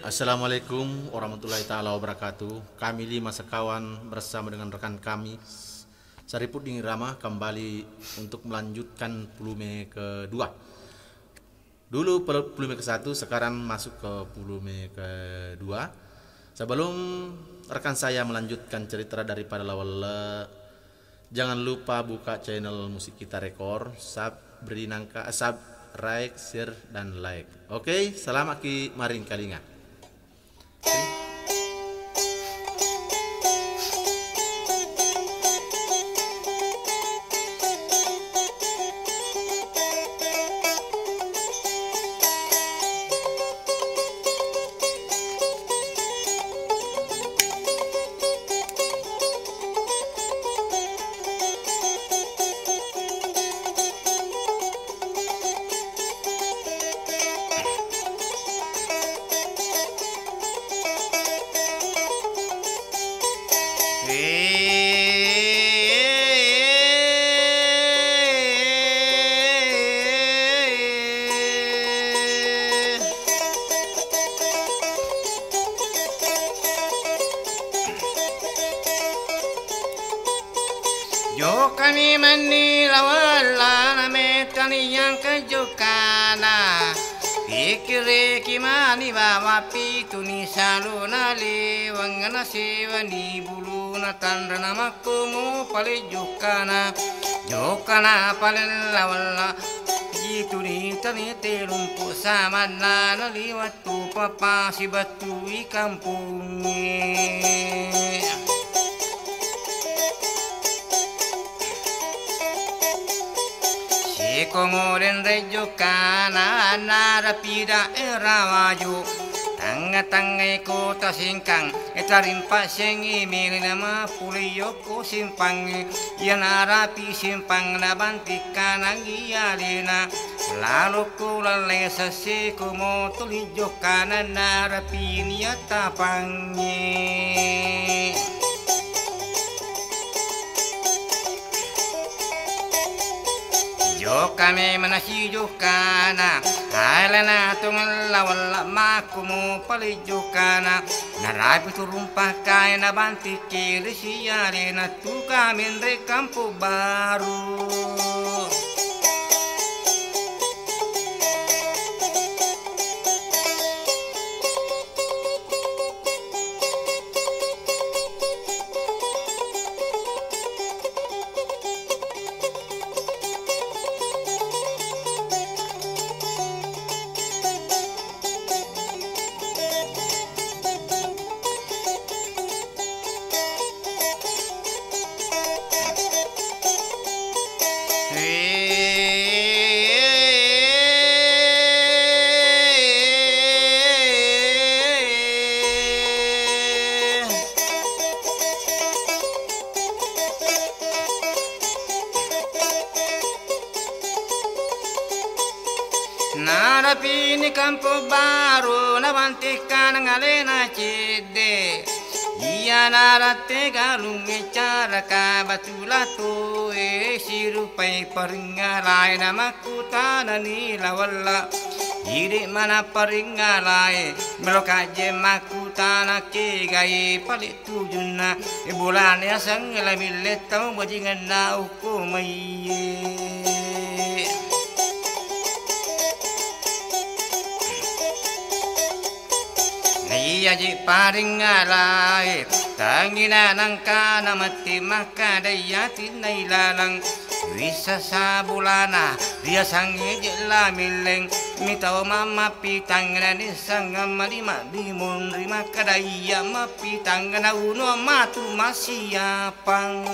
Assalamualaikum warahmatullahi taala wabarakatuh. Kami 5 sekawan bersama dengan rekan kami Saripudin Rama kembali untuk melanjutkan Pulume kedua. Dulu Pulume ke-1, sekarang masuk ke Pulume kedua. Sebelum rekan saya melanjutkan cerita daripada Lawala, jangan lupa buka channel Musik Kita Rekor, subscribe, share, dan like. Oke, selamat ki maring kalinga. Jokani mani lawala na metani yang kejokana pikire kimani bawa pitu ni saluna le wangana sewani bulu na tanda namakumu pale jokana pale lawala itu ni tani terumpu sama na liwatu papa si batu I kampungnya. Komoren rejo kana narapida erawaju tanga kota singkang etarimpa sengi mili nama puliyoko simpang yan arapi simpang nabantika nangyalina lalu kulalay sa sikumo tulijo kana narapi niya tapangnya. Kami manasijukana halana tungalawala makumu palijukana narapi turumpah kaya na bantikili siyari na tukamin re Kampo Baru. Narapi ni Kampo Baru nabantikan ngalena cede iya narate galunge cara ka batulato sirupai paringalai namakutana ni lawala iri mana paringalai melokaje makutana ke gai palit tujuna bulan ya sang lamile tamu bajingan na ukumai. Iya ji paringalai tangina nangka namati maka daya tinai lalang bisa sabulana dia sangi jela mileng mitau mama pitangna ni sangam malima dimun rima kadaya mapitangna uno matu masiapang.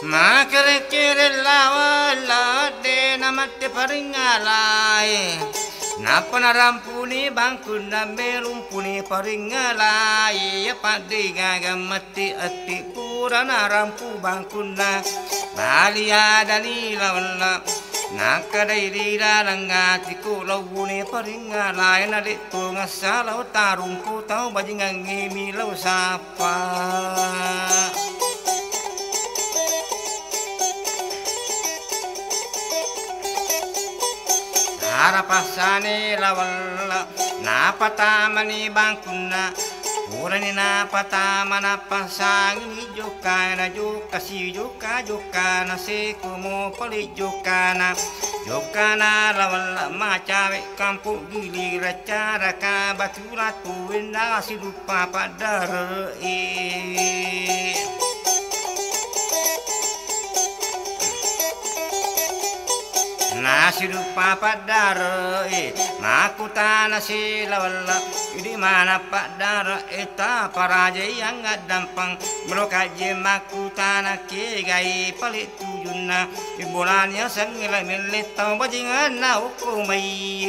Makerekirella wala de namatte paringalai. Napa narampuni bangkuna merumpuni paringalai. Ya padi gagamati ati pura narampu bangkuna. Balia danila wala. Nakadai dira langati ko lawune paringalai na dito nga salaw tarungko tao bajingang ngimilaw sapa. Harapasane lawala napatamani bangkuna purani napatamana pasangin jokana jokasi jokana sekumo pali jokana lawala macawe kampung gili racara ka batula tuwenda silupa padare nasi lupa padara makutana sila wala di mana padara eta paraja yang gampang melokaje makutana ke gai palit tujuna ibulannya sangila milit tau bajingan na hukumai.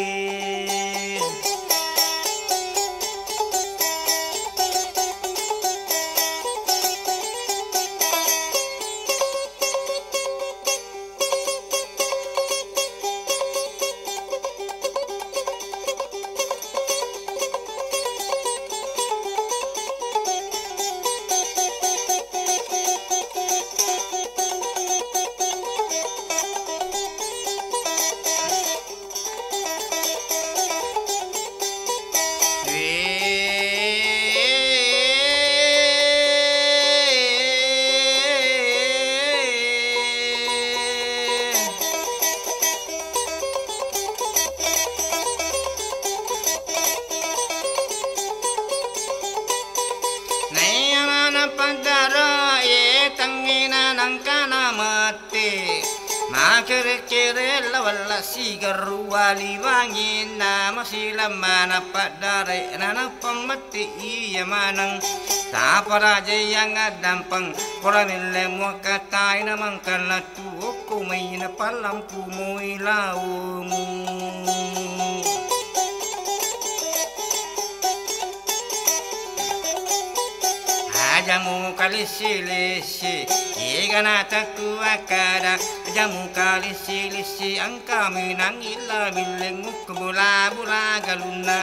Kere-kere lawala sigaru wali wangin nama sila mana padare nana pamati iya manang taparaja yang adampang koramile mo katai namang kalatu kumay na palampu mo ilaw mo. Jamu kalisi-lisi Iga nataku akada Jamu kalisi-lisi Ang kami nang ila Bilenguk bula-bula galuna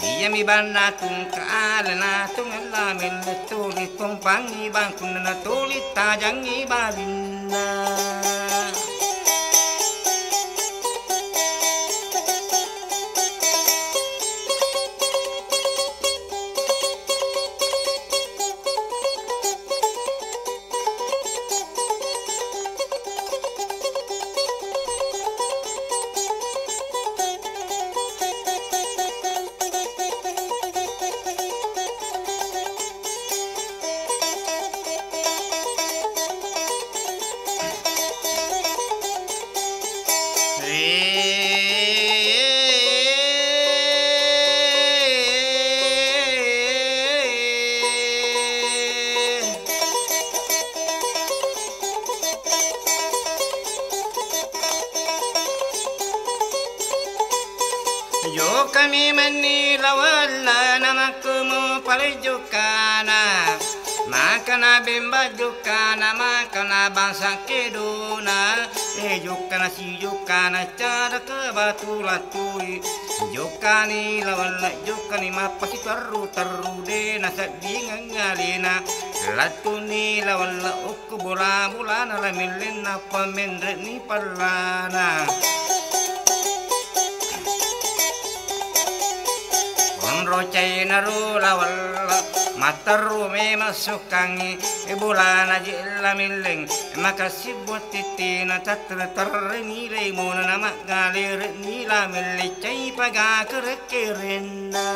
Iya mi banda tung kaalala Tung alamin tulit Tumpang ibang kuna tulit Tajang ibabina. Yo kami Manila wala namaku mo palijukana makana bimba jukana makana bangsa keduna jukana si jukana cara ke batu latui jukani lawala jukani mapasi taru de nasa dingangalina latuni lawala uku bola bola na milena pamendre ni palana. Rocai naru lawal mataru me masukangi bulan aja la mileng makasih buat titina tatra terni le mona nama galir ni la milecai paga kerekerena.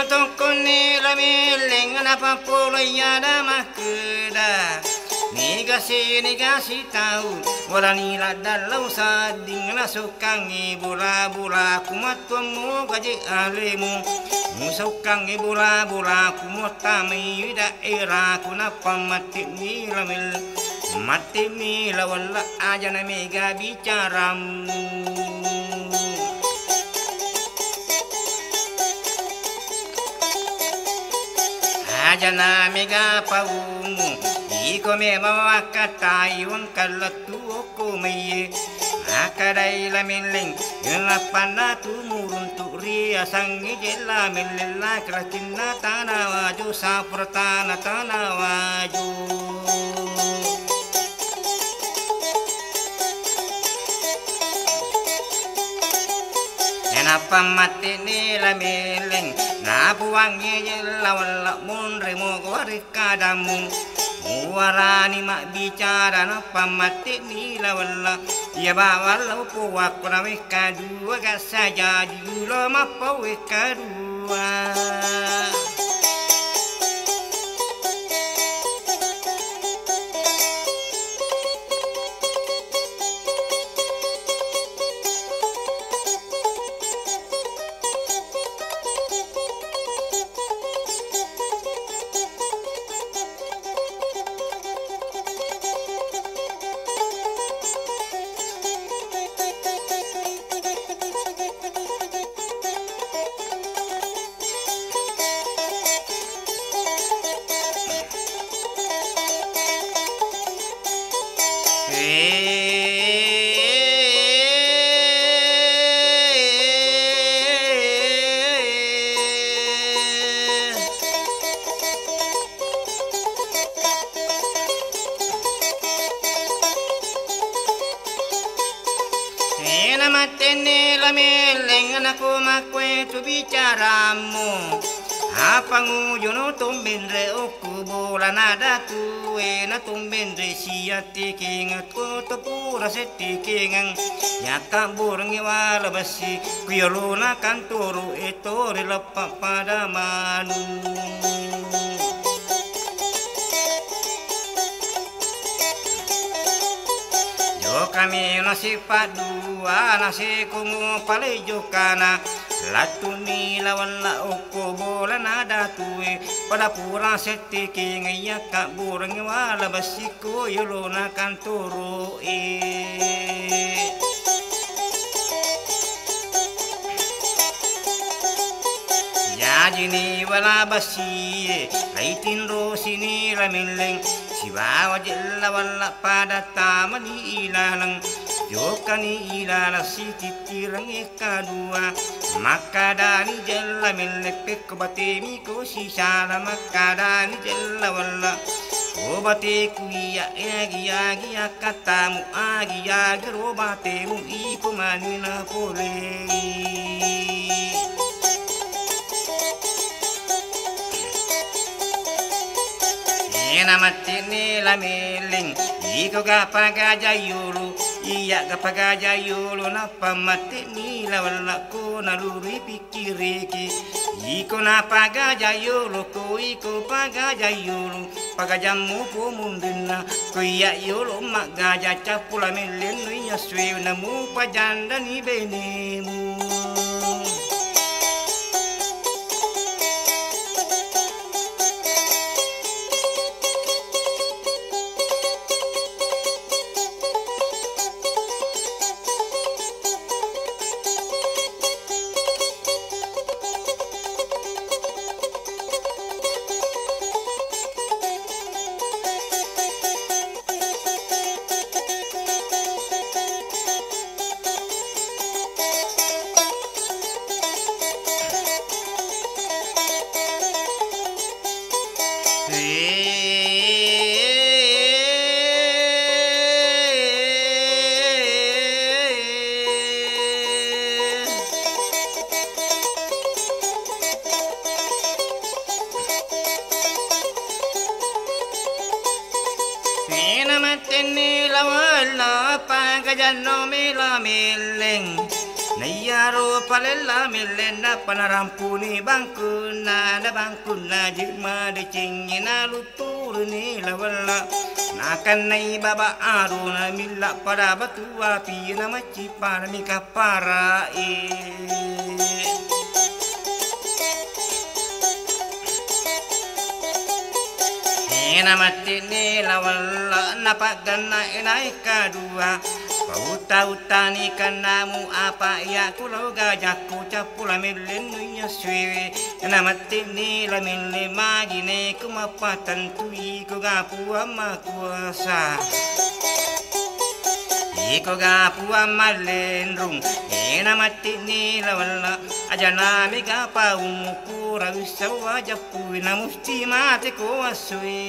tongkone la meleng na papolo ya da makeda negasi tahu wala nila dalau sading na sukangi bula kumatumu gaji alemu musukang bula kumutami daerah kunapa mati nila mil mati nila wala aja na mega bicaramu aja na mega paumu iko me mawakatai wan kalatu ko mai akadai la milling yula panna tu murun tu ria sangi jela mililla krakinna tanawaju saprtana tanawaju enapa mati ni la milling na buangi jela wala munre mo warikadamu warani mak bicara napa mati nila wala ya bawala upo wakuna weka dua gak saja julo mapa weka dua bicaramu apa ngujono tumbendre oku bola nada tuwe na tumbendre siati kingat ko tepura seti kingang yaka burungi wala basi kuyoluna kantoro etore lepak pada manu kami nasi padua nasi kungu pale jokana latuni lawan la oko bola nada tuwe pada pura seti kingaya kak burung wala basiko yolona kantoro ya jini wala basi laitin rosini ramileng sibawa jella wala pada tamani ilalang jokani ilala si titirang ikadua makadani jella melepek batemi ko si sala makadani jella wala obate kuya agi katamu agi robatemu ipo manina pole namatini la miling iko gapagajayulu iya gapagajayulu napa matini la wala ko naluri pikiriki iko napagajayulu ko iko pagajayulu pagajamu po mundina ko iya yulu magaja capula miling no iya swe namu pajanda ni benemu Nayaro palella milena panarampuni bangkuna na bangkuna jima de cingina lutur ni lawala nakan nai baba aruna milla pada batu api na maci para mika para ina mati ni lawala napagana inai kadua Pauta-utani kanamu apa ya kulau gajahku capula milenunya suwe namati ni la mille magine kumapatan tui ko gapu ama kuasa iko gapu ama lenrung namati ni la wala ajana mi gapa umukura wisawa japu na musti mate ko aswe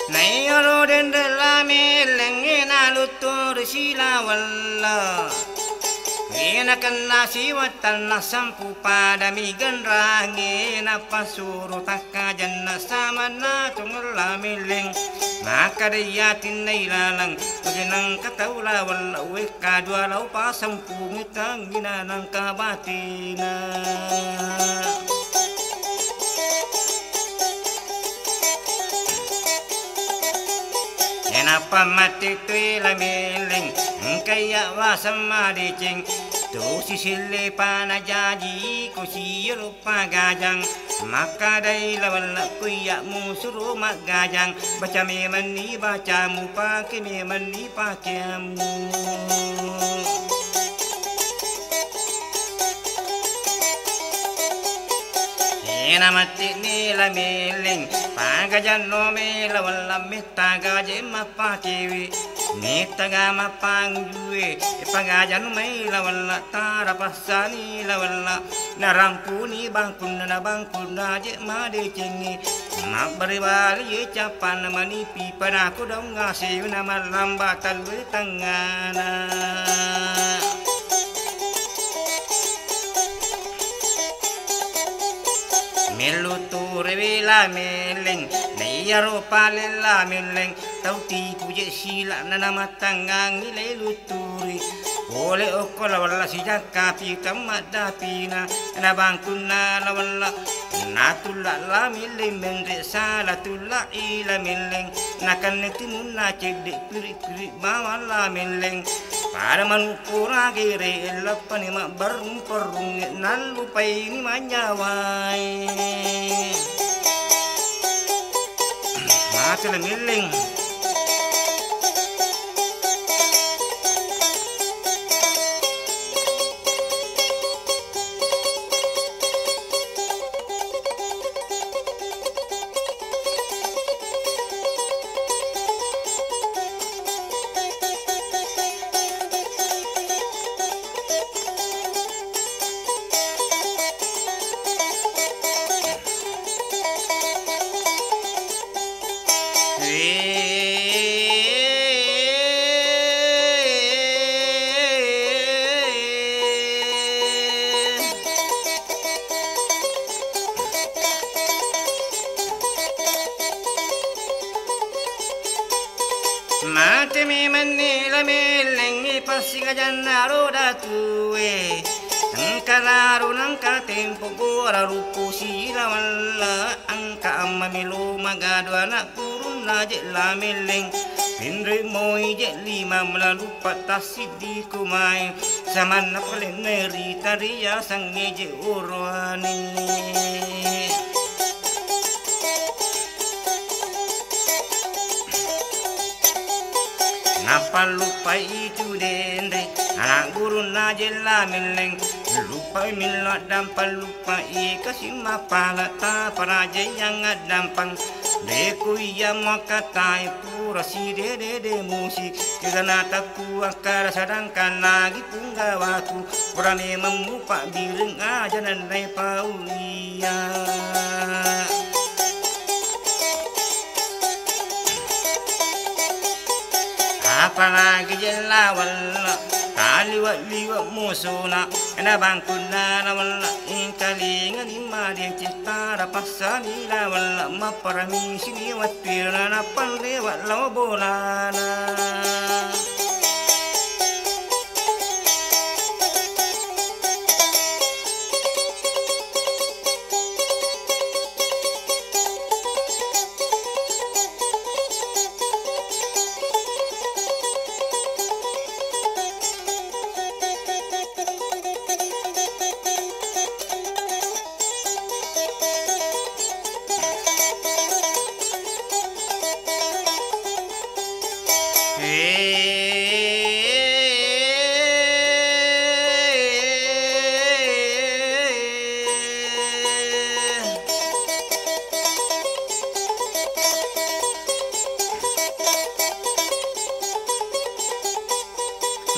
Nayaro dendela melengena lutur sila walla Ena kena siwatan na sampu pada mi genrangi na pasuru taka janna sama na tungla mileng maka dia tinai lalang maginang kataula walla weka dua lau pasampu ngitang ginanang kabatina Kenapa mati tui la mileng kaya wasama dicing tu sisile pana jaji ko siru pagajang maka dai lawan kuya musuru magajang baca memani baca mu pake memani pakemu Ena mati ni la mileng pagajan no me la wala mita gaje mapakewi mita gama pangjuwe pagajan me la wala tara pasani la wala narampuni bangkun na bangkun je made cengi mabari bali capan mani pipa aku dong ngasih nama lambatan we tangana Melutur vela meleng nayaro palela meleng tauti puje sila nana matangang nilai luturi boleh okola wala sijak kapi kamada pina na bangkuna la wala natula la meleng mendre sala tula ila meleng nakan netimun na cedek piri-piri mawala meleng para manupura gere elapani ma barung-parung nalupai ni manjawai Macam miling Mate mi manni la melengi pasiga janna roda tuwe Tangkalaru nangka tempo gora rupu sila wala angka amma milu magado anak kurun laje la meleng Pindri moi je lima melalu patasi di kumai Zaman napalen neri taria sange je urwani Apa lupa itu dendre anak guru najela mileng lupa milot dampal lupa kasih mapala ta paraja yang dampang deku iya makatai pura si dede musik karena taku akar sedangkan lagi punggawaku berani memupak biring aja nandai paulia. Apalagi jelawal kaliwat-liwat musuna na bangkuna na wala inkalingan imadi citara pasanila wala maparami siniwat pirna na panlewat lawbolana.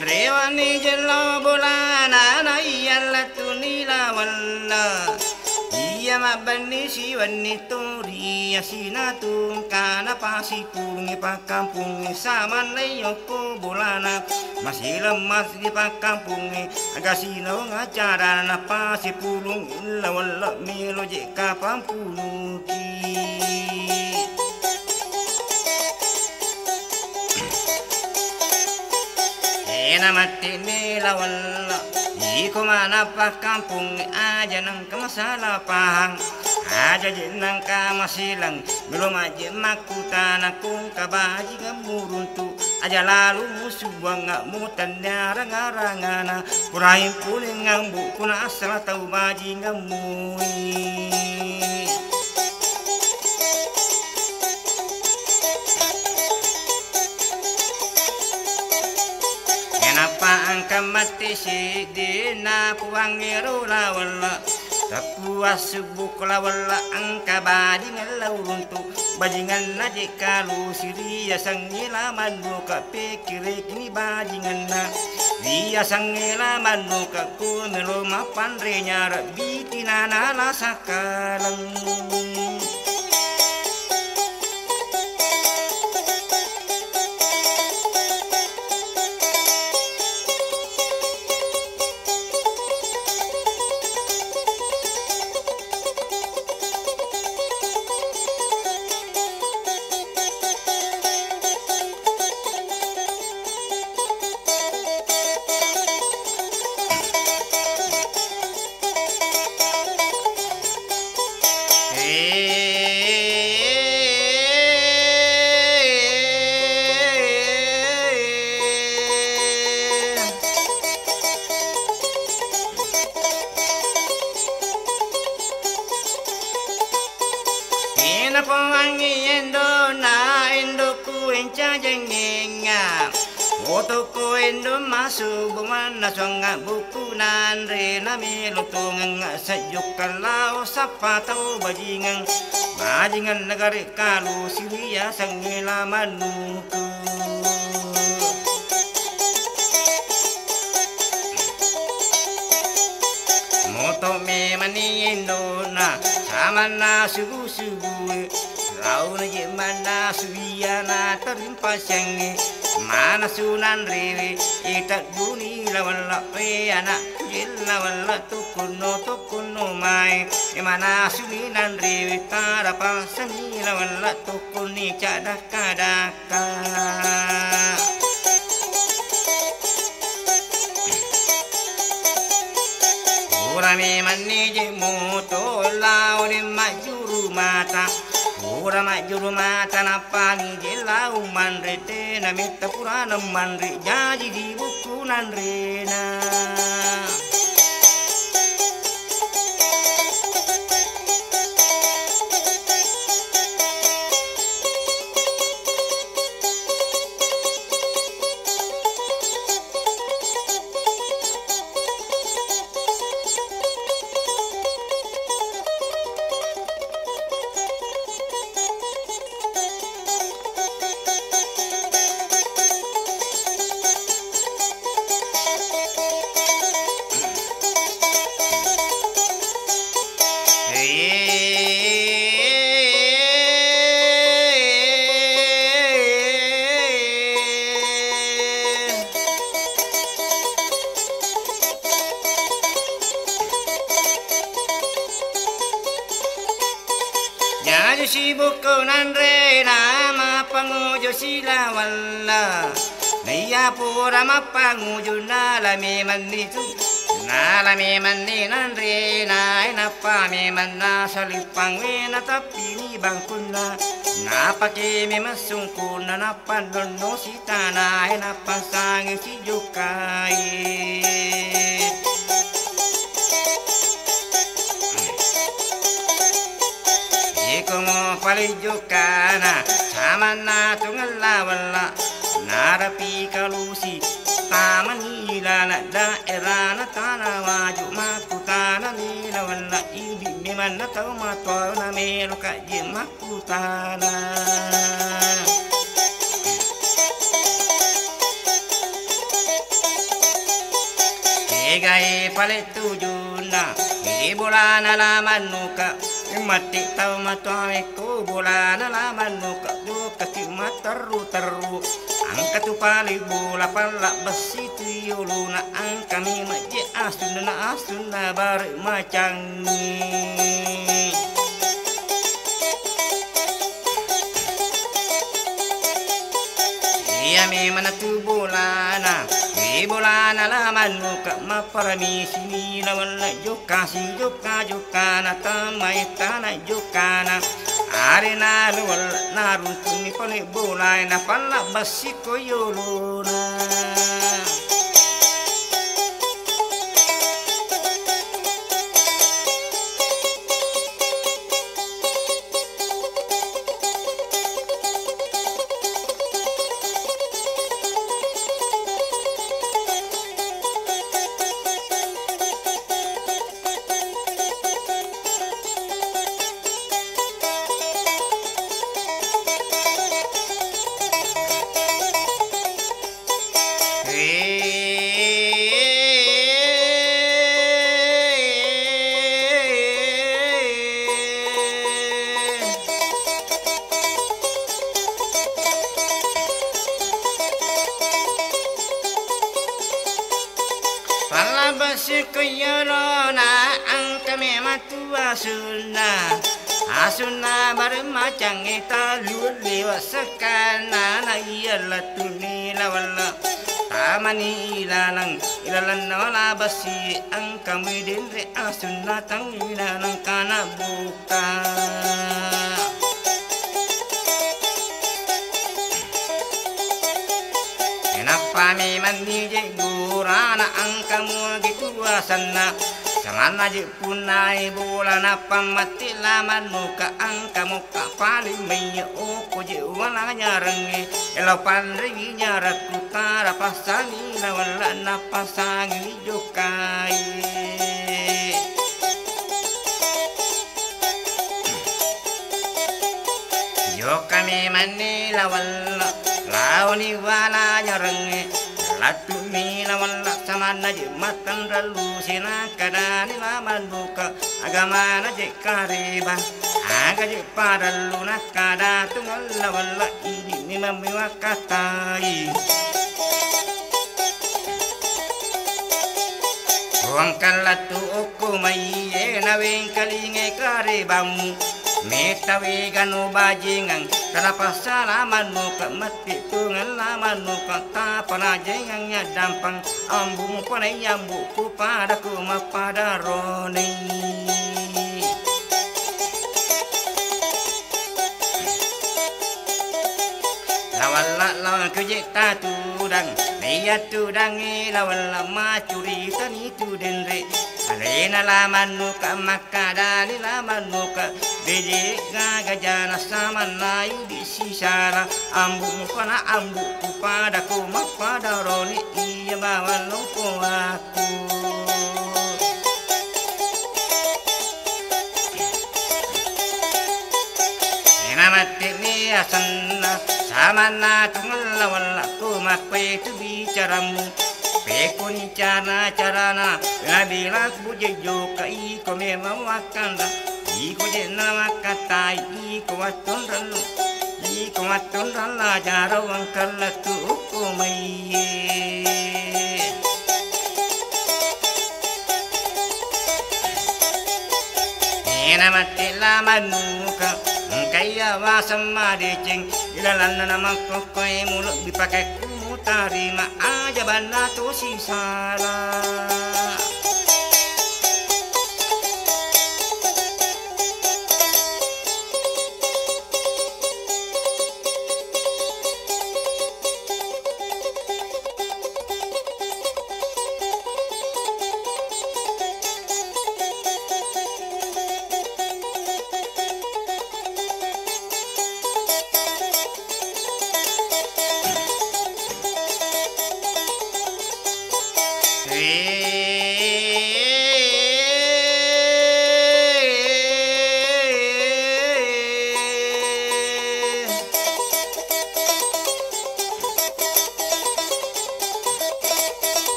Rewani jelo bolana na iyalla tunila walla iya mabani siwani tori asina tun kana pasi pungi pakampungi sama leyoko bolana masih lemas di pakampungi agasino ngacara na pasi pulung illa walla milo jeka pampuluki. Mati nila wala iko mana pa kampung aja nang kamasala pahang aja jenang kamasilang belum aja makutan akung kabaji ngamuruntu aja lalu musuh nggak mutan darang-arangana purahin puling ngambu kuna asal tau baji ngamui. Kenapa angka mati si dina puangiru lawala tapuas subuk lawala angka bajingan lauruntu bajingan naji kalu siria sangila manuka pikiri kini bajingan na dia sangila manuka kumelo mapan renyara bitina nala sakalang. Otoko endo masuk bumana songa buku nanre na milutungan sayuk kalau sapa tau bajingan bajingan negari kalu silia sangila manuku. Moto me mani endo na sama na subu subu lau na jemana suya na terimpa sangi mana sunan rewe itak buni lawan lape anak jilla wala tukuno mai mana sunan rewe tarapa sani lawan la tukuni cadaka Urame mani je moto lau ni majuru mata Ura majuru mata napani jelau manrete na mita purana manre jadi di buku nanrena. Jadi sibuk nan re nama pangujo sila wala. Naya pura mapangujo nalami manitu. Nalami mani nan re na inapa me mana salipang na tapi ni bangkuna. Napake me masungkun na napandon no sita na inapasang si jukai. Ikomo palijukana samana tungala wala narapi kalusi tamanila na daerah na tanah waju makutana nila wala idi memang na tau matwa na meluka je makutana. Egai palet tujuna bulan alaman nuka mati tau matwa ko bulan alaman nuka duka kimat teru angkat tu pali bola pala besi tu yuluna angka mi maje asuna bar macang ni. Iya mi mana tu bolana di bolana laman muka maparami sini lawan joka si joka na tamai tanah joka na arena luar narun kuni pone bola na pala basi koyoluna. Koyorona angka memang tua asuna bermacang eta lewat sekana na ialah tuni lawala tamani ilalang wala basi angka midin re asuna tang ilalang kana buka. Kenapa memang nije gurana angka mu gitu asana samana je punai bola napa mati laman muka angka muka paling maya oko je wala nyarengi elopan ringi nyarat kutara pasangi wala napa sangi jokai. Jokami mani lawala launi wala nyarengi latu mi lawan laksamana je matan ralu sina kadani laman buka agama na je kariba aga je padalu nakada tungal lawan la ini ni mamiwa katai ruang kalatu oko mai na weng kalinge karibamu metawe ganu bajingan kenapa salaman muka mati tungan laman muka tak pernah jengangnya dampang ambung panai yambuku padaku pada roni. Lawan kejek tudang lihat tudangi lawan lama curi tani tudenre alena laman muka maka dali laman muka bede gajana sama nayu di sisara ambung pana ambuku padaku pada roni iya bawa loko aku. Mati ni asana sama na tungal wala ko makwe tu bicaramu peko ni cara nabila buje jo kai ko me mawakanda iko je na makatai iko waton la jaro angkal tu ko mai. Mati lamanuka kaya wasama deceng ilalan nama kokoy mulut dipakai kumutari ma aja bana tu si salah.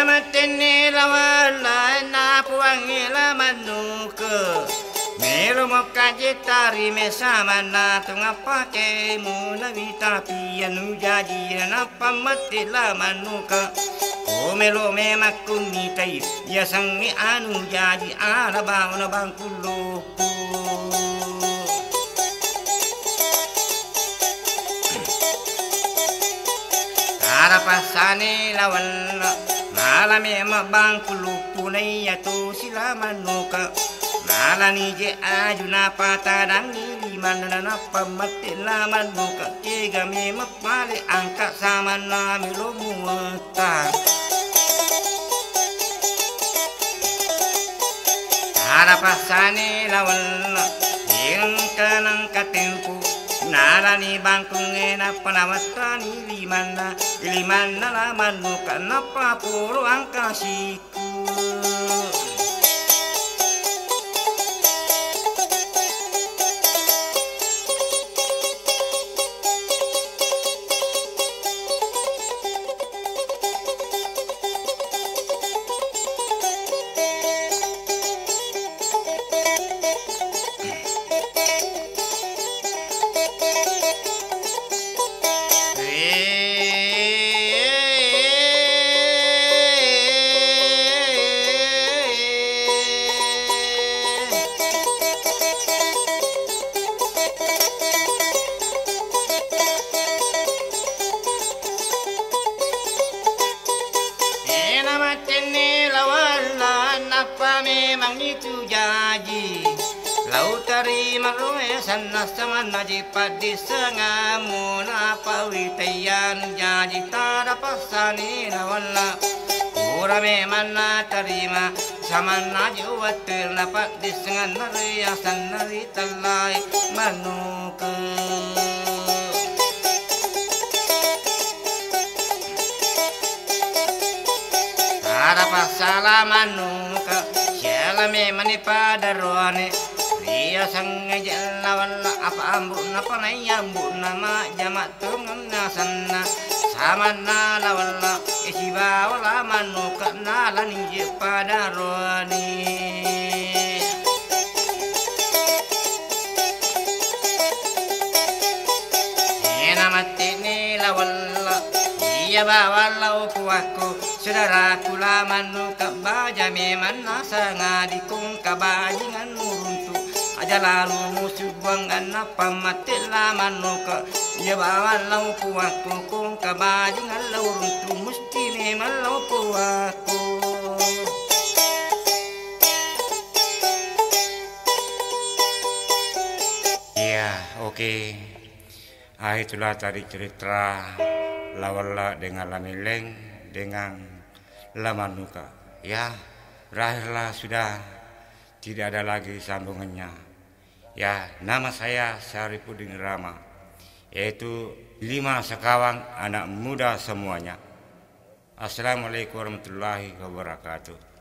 Matene lawala na puangila manuka melo mokajitari mesama na tungapake muna vitapi anu jadi na pamati la manuka o melo memakumitai ya sangi anu jadi alaba na bangkulo pasane lawala malame mabangkulu punay ato sila manuka malani je ajuna patadang iliman na pamatila manuka kegame mapale angka sama na milumuta pasane lawala yung kanang katempo narani bangkung na panawatani liman na laman muka na papuro ang kasiku memang itu janji lautari maroe sana sama naji padi sengamun apa witayan janji tada pasani lawala ura memang na terima sama naji watir dapat disengan nari asan nari talai manuke tada pasala manuke Selame mani pada roane Ria sange jalla wala apa ambun apa nayambu nama jamak tungan nasana sama nala wala isiba wala manuka nala ninje pada roane Ena mati nila wala iya bawa puaku saudara kula manuka baja memang nasa ngadikung kabajingan muruntu aja lalu musuh buangkan apa mati lah manuka iya bawa puaku kung kabajingan luruntu musti memang puaku ya oke. Itulah tadi cerita lawala dengan lamileng dengan lamanuka ya berakhirlah sudah tidak ada lagi sambungannya ya. Nama saya Syarifudin Rama yaitu 5 sekawan anak muda semuanya. Assalamualaikum warahmatullahi wabarakatuh.